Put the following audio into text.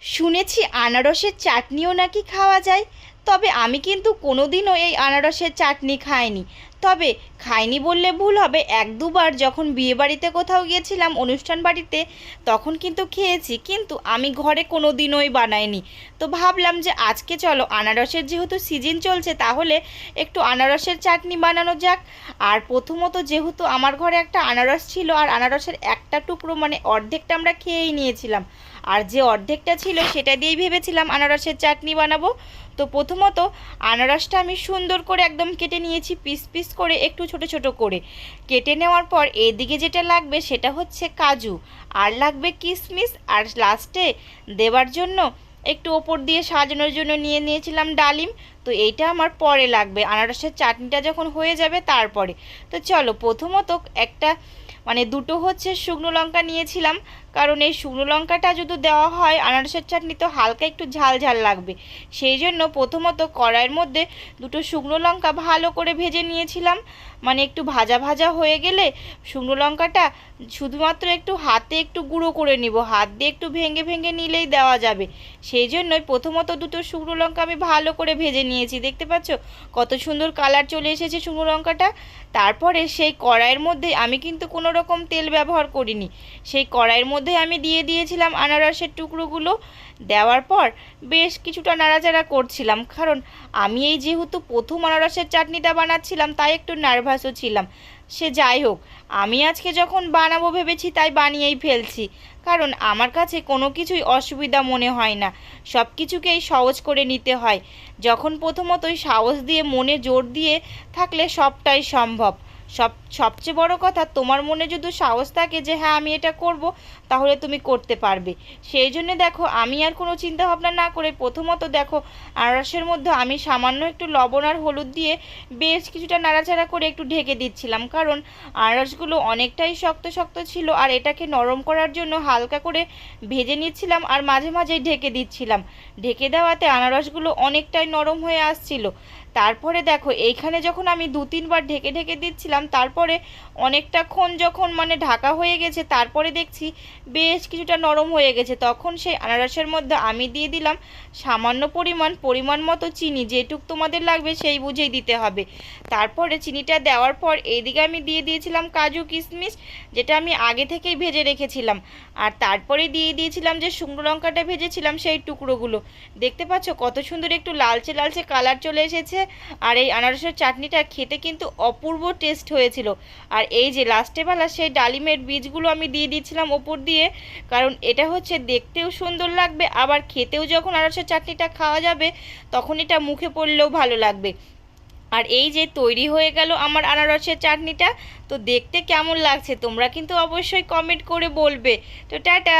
শুনেছি আনারসের চাটনিও নাকি খাওয়া যায়। তবে আমি কিন্তু কোনোদিনও এই আনারসের চাটনি খাইনি। তবে খাইনি বললে ভুল হবে, এক দুবার যখন বিয়েবাড়িতে কোথাও গিয়েছিলাম অনুষ্ঠান বাড়িতে, তখন কিন্তু খেয়েছি, কিন্তু আমি ঘরে কোনো দিনই বানাইনি। তো ভাবলাম যে আজকে চলো, আনারসের যেহেতু সিজন চলছে, তাহলে একটু আনারসের চাটনি বানানো যাক। আর প্রথমত যেহেতু আমার ঘরে একটা আনারস ছিল, আর আনারসের একটা টুকরো মানে অর্ধেকটা আমরা খেয়েই নিয়েছিলাম, আর যে অর্ধেকটা ছিল সেটা দিয়েই ভেবেছিলাম আনারসের চাটনি বানাবো। তো প্রথমত আনারসটা আমি সুন্দর করে একদম কেটে নিয়েছি, পিস পিস করে একটু ছোট ছোট করে কেটে নেওয়ার পর এদিকে যেটা লাগবে সেটা হচ্ছে কাজু, আর লাগবে কিশমিশ, আর লাস্টে দেবার জন্য একটু ওপর দিয়ে সাজানোর জন্য নিয়ে নিয়েছিলাম ডালিম। তো এইটা আমার পরে লাগবে, আনারসের চাটনিটা যখন হয়ে যাবে তারপরে। তো চলো, প্রথমত একটা মানে দুটো হচ্ছে শুকনো লঙ্কা নিয়েছিলাম, কারণ এই শুকনো লঙ্কাটা যদি দেওয়া হয় আনারসের চাটনি তো হালকা একটু ঝাল ঝাল লাগবে। সেই জন্য প্রথমত কড়াইয়ের মধ্যে দুটো শুকনো লঙ্কা ভালো করে ভেজে নিয়েছিলাম। মানে একটু ভাজা ভাজা হয়ে গেলে শুকনো লঙ্কাটা শুধুমাত্র একটু হাতে একটু গুঁড়ো করে নিব, হাত দিয়ে একটু ভেঙে ভেঙে নিলেই দেওয়া যাবে। সেই জন্যই প্রথমত দুটো শুকনো লঙ্কা আমি ভালো করে ভেজে নিয়েছি, দেখতে পাচ্ছ কত সুন্দর কালার চলে এসেছে শুকনো লঙ্কাটা। তারপরে সেই কড়াইয়ের মধ্যে আমি কিন্তু কোনো রকম তেল ব্যবহার করিনি, সেই কড়াইয়ের মধ্যে আমি দিয়ে দিয়েছিলাম আনারসের টুকরোগুলো। দেওয়ার পর বেশ কিছুটা নাড়াচাড়া করছিলাম, কারণ আমি এই যেহেতু প্রথম আনারসের চাটনিটা বানাচ্ছিলাম তাই একটু নার্ভাসও ছিলাম। সে যাই হোক, আমি আজকে যখন বানাবো ভেবেছি তাই বানিয়েই ফেলছি, কারণ আমার কাছে কোনো কিছুই অসুবিধা মনে হয় না, সব কিছুকেই সহজ করে নিতে হয়। যখন প্রথমতই সাহস দিয়ে মনে জোর দিয়ে থাকলে সবটাই সম্ভব। সবচেয়ে বড় কথা, তোমার মনে যদি সাহস থাকে যে হ্যাঁ আমি এটা করব, তাহলে তুমি করতে পারবে। সেই জন্য দেখো, আমি আর কোনো চিন্তা ভাবনা না করে প্রথমত দেখো আনারসের মধ্যে আমি সামান্য একটু লবণ আর হলুদ দিয়ে বেশ কিছুটা নাড়াচাড়া করে একটু ঢেকে দিচ্ছিলাম, কারণ আনারসগুলো অনেকটাই শক্ত শক্ত ছিল, আর এটাকে নরম করার জন্য হালকা করে ভেজে নিচ্ছিলাম আর মাঝে মাঝেই ঢেকে দিচ্ছিলাম। ঢেকে দেওয়াতে আনারসগুলো অনেকটাই নরম হয়ে আসছিল। তারপরে দেখো এইখানে যখন আমি দু তিনবার ঢেকে ঢেকে দিচ্ছিলাম, তারপরে অনেকটাক্ষণ যখন মানে ঢাকা হয়ে গেছে, তারপরে দেখছি বেশ কিছুটা নরম হয়ে গেছে, তখন সেই আনারসের মধ্যে আমি দিয়ে দিলাম সামান্য পরিমাণ মতো চিনি, যেটুক তোমাদের লাগবে সেই বুঝেই দিতে হবে। তারপরে চিনিটা দেওয়ার পর এইদিকে আমি দিয়ে দিয়েছিলাম কাজু কিশমিশ, যেটা আমি আগে থেকেই ভেজে রেখেছিলাম। আর তারপরে দিয়ে দিয়েছিলাম যে শুকনো লঙ্কাটা ভেজেছিলাম সেই টুকরোগুলো। দেখতে পাচ্ছ কত সুন্দর একটু লালচে লালচে কালার চলে এসেছে। আর এই আনারসের চাটনিটা খেতে কিন্তু অপূর্ব টেস্ট হয়েছিল। আর এই যে লাস্টে বেলা সেই ডালিমের বীজগুলো আমি দিয়ে দিয়েছিলাম ওপর দিয়ে, কারণ এটা হচ্ছে দেখতেও সুন্দর লাগবে, আবার খেতেও যখন আনারসের চাটনিটা খাওয়া যাবে তখন এটা মুখে পড়লেও ভালো লাগবে। আর এই যে তৈরি হয়ে গেল আমার আনারসের চাটনিটা। তো দেখতে কেমন লাগছে তোমরা কিন্তু অবশ্যই কমেন্ট করে বলবে। তো টাটা।